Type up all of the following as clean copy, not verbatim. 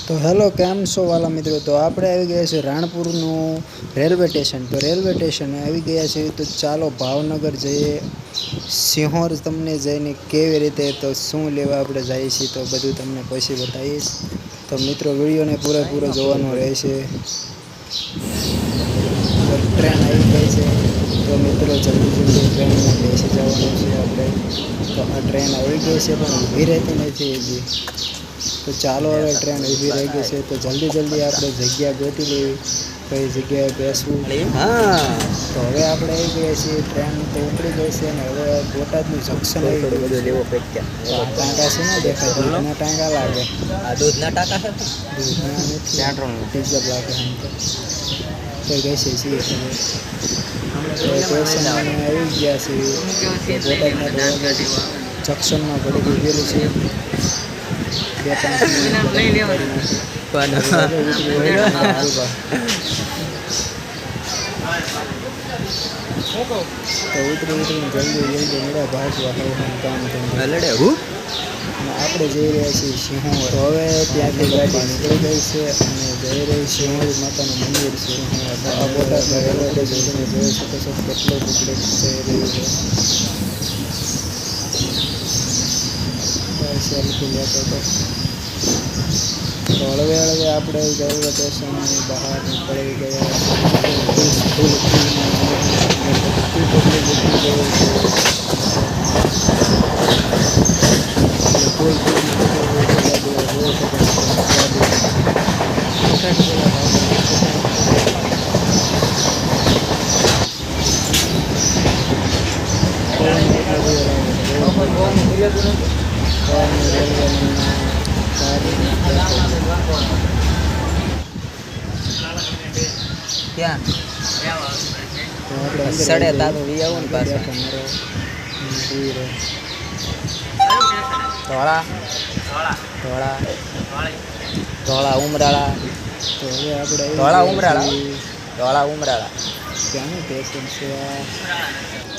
તો હેલો, કેમ છો વાલા મિત્રો? તો આપણે આવી ગયા છે રાણપુરનું રેલવે સ્ટેશન. તો રેલવે સ્ટેશને આવી ગયા છે. તો ચાલો ભાવનગર જઈએ. સિંહોર તમને જઈને કેવી રીતે તો શું લેવા આપણે જઈએ છીએ તો બધું તમને પછી બતાવીશ. તો મિત્રો વિડીયોને પૂરેપૂરો જોવાનો રહેશે. તો ટ્રેન આવી ગઈ છે. તો મિત્રો જલ્દી ટ્રેનમાં બેસી જવાનું છે આપણે. તો આ ટ્રેન આવી ગઈ છે પણ ઊભી રહેતી નથી હજી. તો ચાલો હવે ટ્રેન ઊભી રહી ગઈ છે. તો જલ્દી આપણે જગ્યા ગોતી લેવી, કઈ જગ્યાએ બેસવું. તો હવે આપણે આવી ગયા છીએ. ટ્રેન તો ઉપડી ગઈ છે અને હવે બોટાદનું જંક્શન આવી ગયું છે. તો આ ટાંકા છે ને દેખાય, દૂધના ટાંકા લાગે. દૂધના ટાંકા છે, દૂધના નથી, ડીઝલ લાગે. તો ગઈ છે છીએ સ્ટેશન આવી ગયા છીએ. બોટાદના જંક્શનમાં ઘડી ઉભેલું છે. તો ઉતરીને જલ્દી મળ્યા ભાગવા કામ ધંધો. આપણે જઈ રહ્યા છીએ સિંહોર. તો હવે ત્યાંથી ગાડી નીકળી ગઈ છે અને જઈ રહી સિંહોર માતાનું મંદિર છે. આ બોટાદના રેલવે સ્ટેશન તમે જોઈ શકો છો કેટલો પબ્લિક જઈ રહ્યું છે. સેલ્ફી લેતો હતો. તો હળવે આપણે રેલવે સ્ટેશનની બહાર નીકળી ગયા. ક્યાં સડે તારું વી આવું ને પાછું ધોળા ધોળા ધોળા ઉમરાળા. તો હવે આપણે ધોળા ઉમરાળા ધોળા ઉમરાળા ક્યાંનું સ્ટેશન છે?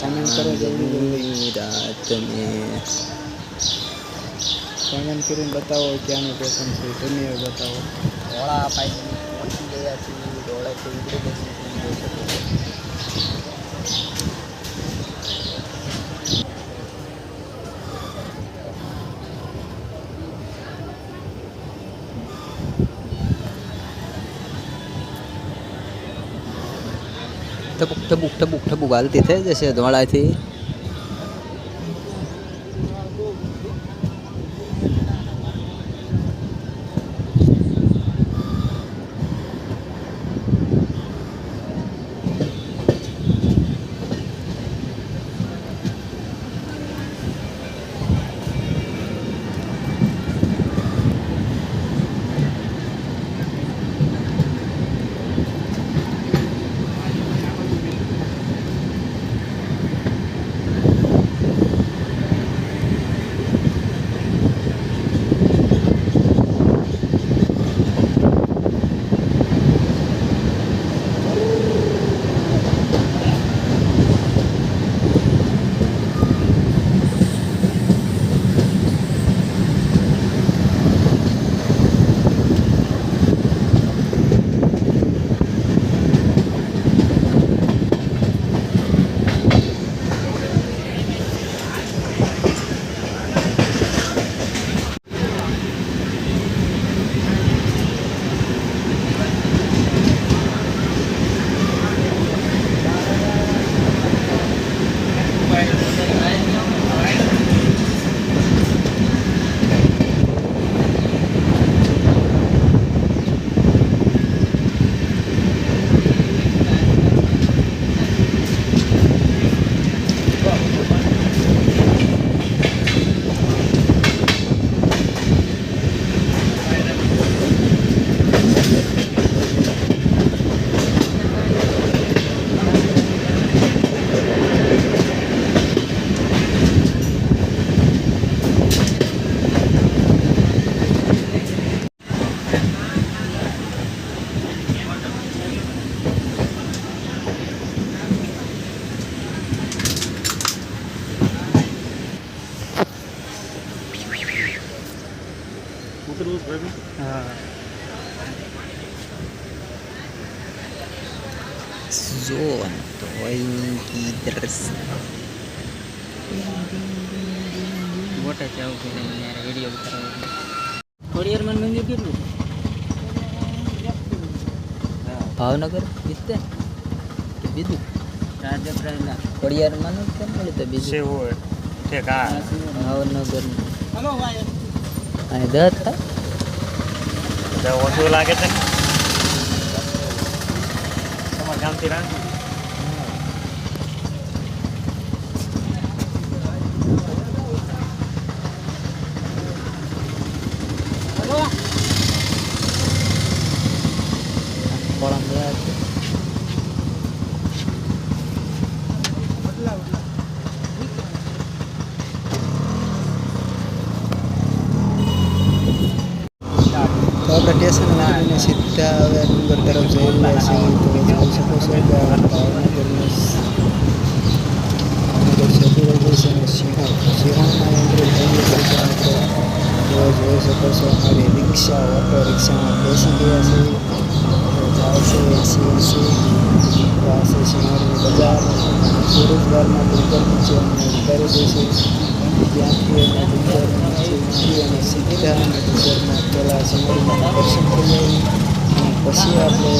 કમેન્ટ કરો જલ્દી. કમેન્ટ કરીને બતાવો ક્યાંનું સ્ટેશન છે. તમે બતાવો. ધોળા પાઈ પહોંચી ગયા છીએ. ધોળાથી ઉતરી ગઈ છે. ટબુક હાલતી થઈ જશે ધોળાથી. હા ઝોન તો અહીંથી દર્શ મોટા જવું કે યાર વિડીયો ઉતારવાનો ખોડિયારમાં મંદિર કેટલું ભાવનગર વિસ્તે કે બીજું રાજપરાના ખોડિયારમાં નથી કેમ મળે તો બીજું હોય ઠીક હા ભાવનગર હલો ભાઈ અને દસ થાય ઓછું લાગે છે તમારા ગામથી રાંધું હલો કોળમ ગયા છે તો આપણે સ્ટેશન આવીને સીધા હવે ડુંગર તરફ જઈ રહ્યા છીએ તો જોઈ શકો છો કે ભાવનગરનું સિંહોર સિંહોરમાં એન્ટ્રી થઈ ગઈ છે તો જોઈ શકો છો અમારી રિક્ષા ઓટો રિક્ષામાં બેસી ગયા છે જાય છે સીએનસી પાસે સિંહોરની બજાર સુરતવારમાં ડુંગર નીચે અમને ઉતારી દેશે ત્યાંથી અમે ડુંગર નીચે ઉતરી અને સીધા અમે ડુંગરમાં પહેલાં સિંહોરમાં દર્શન કરી લઈએ અને પછી આપણે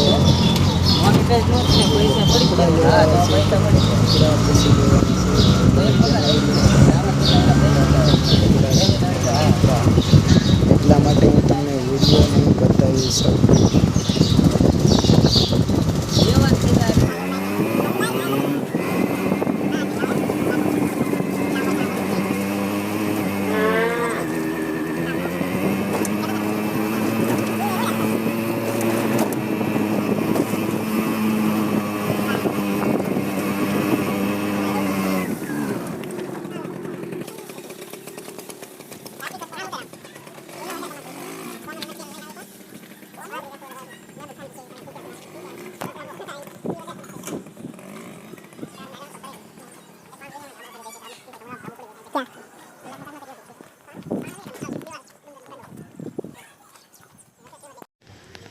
મોનિટાઈઝ નો છે પૈસા પડી ગયા હા પૈસા પડી કપડાં બેસી એટલા માટે હું તમને વિડીયો નહીં બતાવી શકું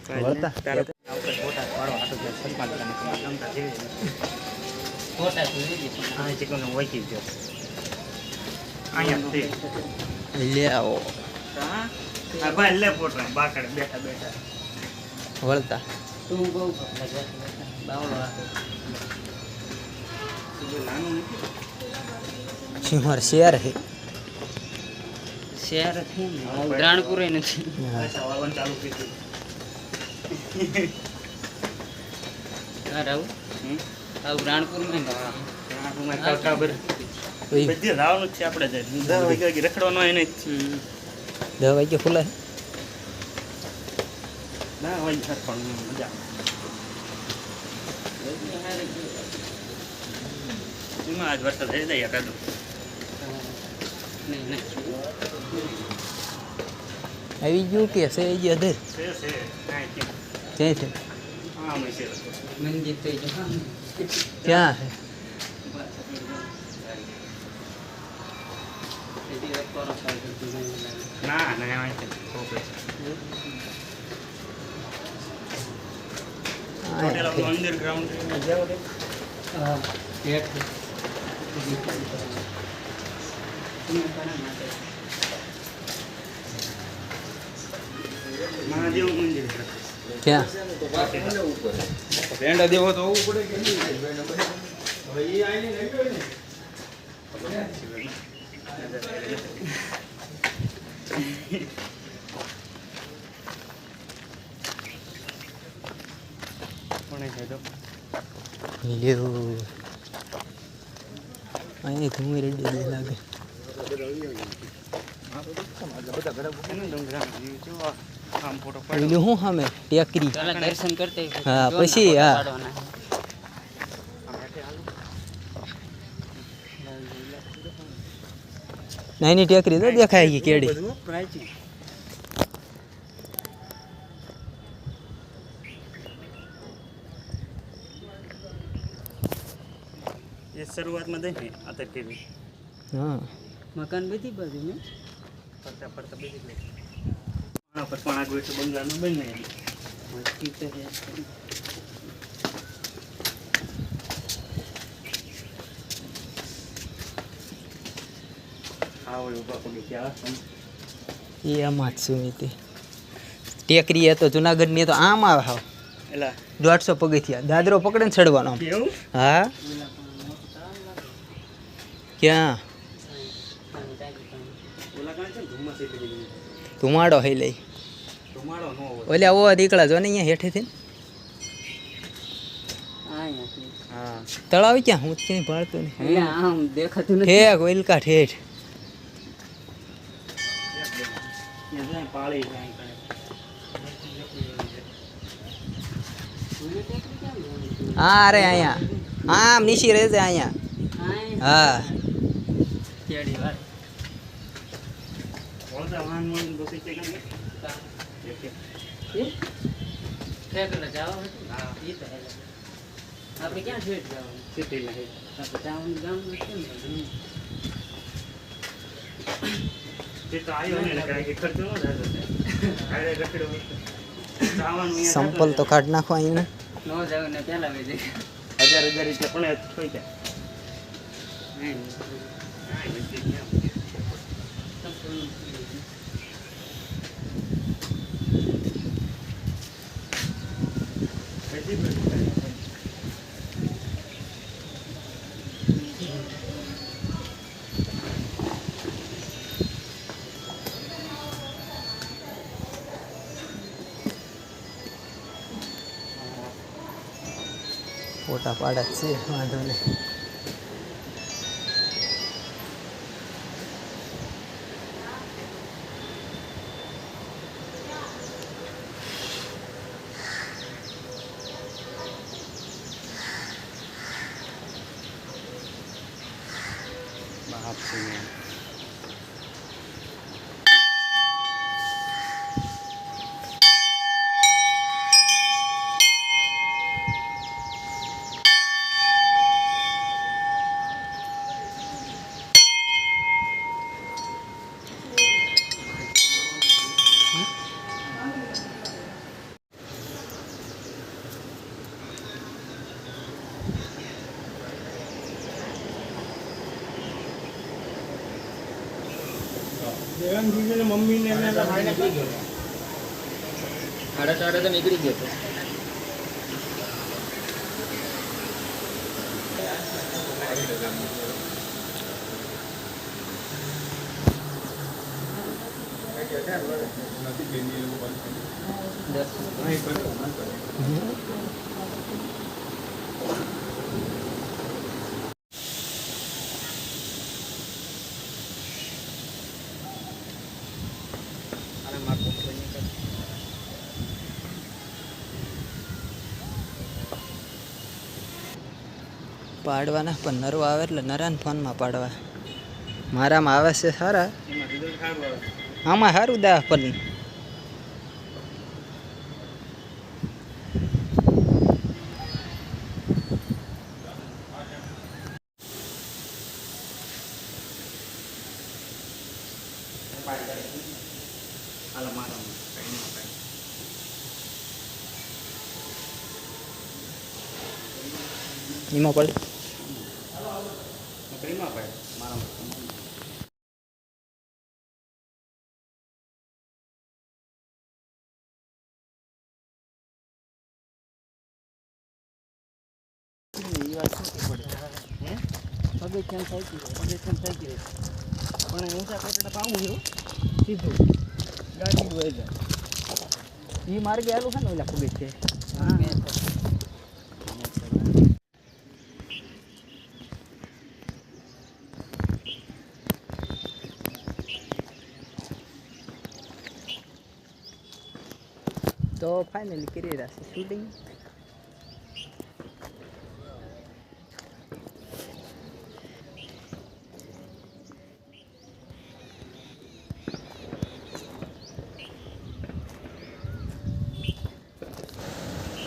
વળતા ફોટા પાડો આટો જાય સસમા ગમતા જેવી ફોટા તો લીધી આ ચિકન વૈકી ગયો અહીંયા તે લે આવો હા ભાઈ લે ફોટા બાકડ બેઠા બેઠા વળતા તું બહુ બાવળો નાનું સિંહોર શેર છે શહેર થી રાણપુરે નથી પૈસા વાળવાનું ચાલુ કીધું હા રાહુલ આવું રાણપુરમાં કાબર બધી લાવવાનું જ છે આપણે 10 વાગે રખડવાનો એને જ 10 વાગે ખુલાય ના હોય પણ મજા એમાં આજ વરસાદ થઈ જાય કાદો નહીં નહીં આવી ગયું કે છે એ અધર છે કાંઈ ક્યાં છે હા મેં છે મંદિર તો ક્યાં છે ના ના એમાં છે ઓકે હોટેલ આપણું અંડરગ્રાઉન્ડ જાવ દે હા પેટ મહાદેવ મંદિર ક્યાં પેંડા દેવો તો આવવું પડે કે નહીં હવે એ આઈને લઈ ને કોણે છે તો લ્યો અહીં ઘૂમી રેડી લાગે એને ડુંગરા જો આમ ફોટો પેલું શું સામે ટેકરી પહેલા દર્શન કરતે હા, પછી, હા. નાની ટેકરી તો દેખાય છે કેડી બધું પ્રાચીન એ શરૂઆતમાં દઈ ને અત્યારે કેવી હા મકાન બધી બાજુ ને ફરતા ફરતા બધી લે આના પર પણ આગળ એટલે બંગલાનું બની ને મસ્તી તો છે હા ઓય ઊભા પગથિયા એ આમાં જ સુમિતિ ટેકરી એ તો જુનાગઢની તો આમ આવે હાવ એલા 150 પગથિયા દાદરો પકડે ને ચડવાનો આમ. એવું હા ક્યાં ઓલા કાં છે ને ધુમ્મસ એટલે બધું ધુમાડો હઈ લઈ ધુમાડો ન હોય ઓલે આવો દીકડા જો ને અહીંયા હેઠેથી અહીંયાથી. હા તળાવ ક્યાં હું ક્યાંય ભાળતો નહીં અહીંયા આમ દેખાતું નથી. ઠેક ઓલકા ઠેઠ એ જાય પાળી જાય કણે હા અરે અહીંયા આમ નીચી રહેશે અહીંયા હા કેડી વાર. બોલતા વાહન મોન બસી કે કાંઈ ટ્રેક્ટર જવા હતું? હા, ઈ તો હેલે. આપણે ક્યાં ઠેઠ જવાનું? સિટી નહીં આપણે જવાનું ગામ નથી ને. તે તો આવ્યો ને એટલે કાંઈ ખર્ચો ન થાય તો કાંઈ રખડ્યો જવાનું સંપલ તો કાઢ નાખો અહીંયા ન જવું ને પહેલા વહી જાય. 1000 રૂપિયા પણ થોઈ ગયા ફોટા પાડા જ છે વાંધો નહીં બાપ છે મમ્મીને સાડા ચારે તો નીકળી ગયો હતો. પાડવાના પણ નરો આવે એટલે નરાને ફોનમાં પાડવા મારામાં આવે છે સારા એમાં રિઝલ્ટ સારું આવે આમાં સારું દા પણ હાલો મારા કંઈ ન થાય એમાં પડે નોકરીમાં ભાઈ મારા પગથિયાં થાકી રહે. પણ ઊંચા કોટડા પાવું છું સીધું ગાડી હોય જાય એ માર્ગે આલું છે ને ઓલા પગે છે તો ફાઇનલી કરી રહ્યા છે શૂટિંગ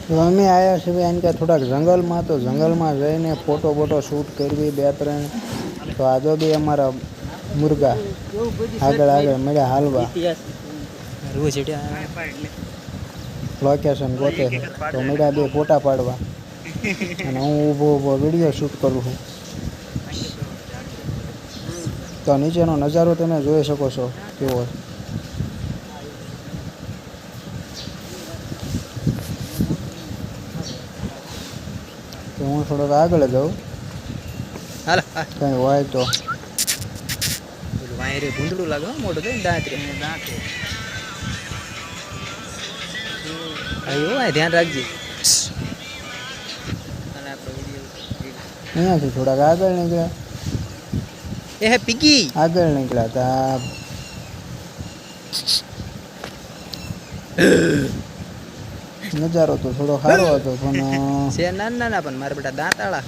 તો અમે આવ્યા છીએ એમ કે થોડાક જંગલમાં તો જંગલમાં જઈને ફોટો બોટો શૂટ કરવી 2-3 તો આજો બી અમારા મુર્ગા આગળ આગળ મળ્યા હાલવા રોજ લોકેશન ગોતે છે તો મળ્યા 2 ફોટા પાડવા અને હું ઊભો વિડીયો શૂટ કરું છું તો નીચેનો નજારો તમે જોઈ શકો છો કેવો છે. તો હું થોડોક આગળ જાઉં હાલ કંઈ હોય તો. વાયરે ભૂંડળું લાગે હો, મોટું છે ને દાંત આવ્યો હોય ધ્યાન રાખજે. અને આપણો વિડીયો અહીંયાથી થોડાક આગળ નીકળ્યા એ હે પીકી આગળ નીકળ્યા તા નજારો તો થોડો સારો હતો પણ છે ના ના પણ મારા બેટા દાંતાળા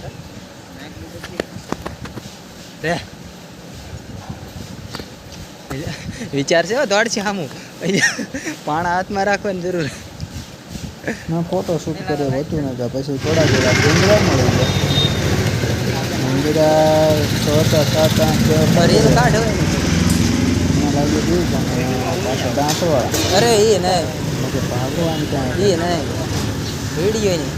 રે વિચાર છે દોડ છે આમું પાણા હાથમાં રાખવાની જરૂર. મેં ફોટો શૂટ કર્યો હતું ને તો પછી થોડા થોડા ડુંગરા મળી ગયા મંદિરા 6 7 8 અરે એ કાઢ હોય મને લાગી દીવ પણ પાછા દાંતવાળા અરે એ નહીં પછી ભાગવાન ત્યાં એ નહીં વિડીયો નહીં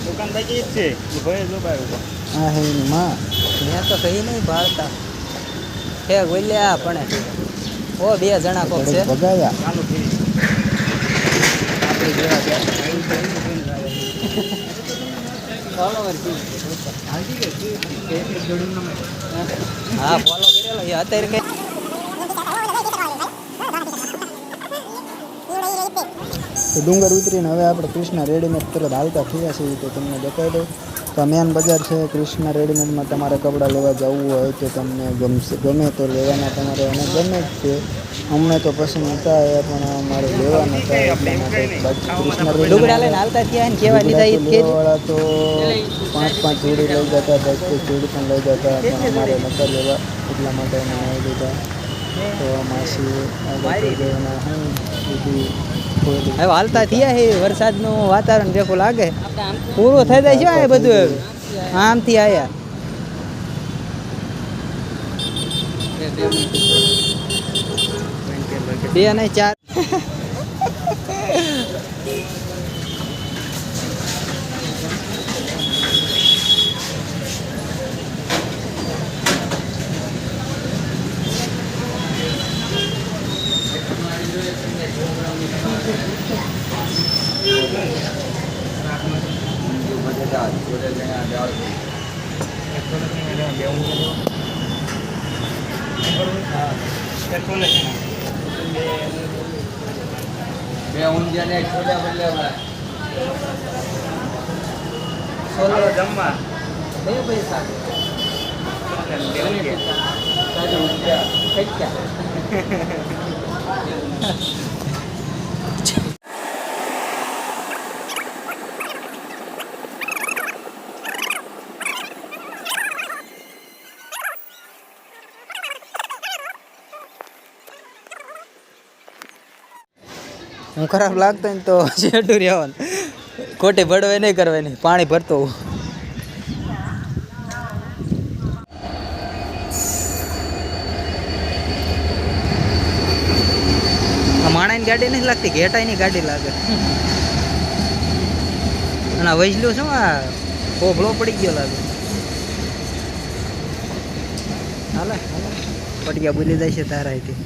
દુકાન બાકી જ છે એ ભાઈ જો બાર ઉપર આ હે એની માં ત્યાં તો કઈ નહીં ભાળતા હે બોલ્યા પણ ઓ 2 જણા કોક છે ભગાયા ચાલુ થઈ આપણી જેવા છે. હા ફોલો કરેલો એ અત્યારે કઈ તો ડુંગર ઉતરીને હવે આપણે કૃષ્ણ રેડીમેડ તરત હાલતા થયા છીએ તો તમને બતાવી દઉં તો મેન બજાર છે કૃષ્ણ રેડીમેડમાં તમારે કપડાં લેવા જવું હોય તો તમને ગમે તો લેવાના તમારે અને ગમે જ છે અમને તો પસંદ નહોતા આવ્યા પણ અમારે લેવાના હતા એટલા માટે બાકી કૃષ્ણ લુગડા લઈને હાલતા થયા ને કેવા લીધા એ કે લેવાવાળા તો 5 જોડી લઈ જતા 10 જોડી પણ લઈ જતા પણ અમારે નહોતા લેવા એટલા માટે અમે નહીં લીધા તો માસી આગળ જવાના હું બીજી હવે હાલતા થયા હે વરસાદનું વાતાવરણ જેવું લાગે પૂરું થઈ જાય છે આ બધું હવે આમથી આયા બે નહીં 4 ચાલો જમવા બે પૈસા હું ખરાબ લાગતો ને તો શેઠું રહેવાનું ખોટી ભડવે નહીં કરવાની પાણી ભરતો હોઉં. આ માણાની ગાડી નથી લાગતી ઘેટાઈની ગાડી લાગે અને આ વૈજલું શું આ પોભળો પડી ગયો લાગે હાલે પટિયા બોલી જાય છે તારા અહીંથી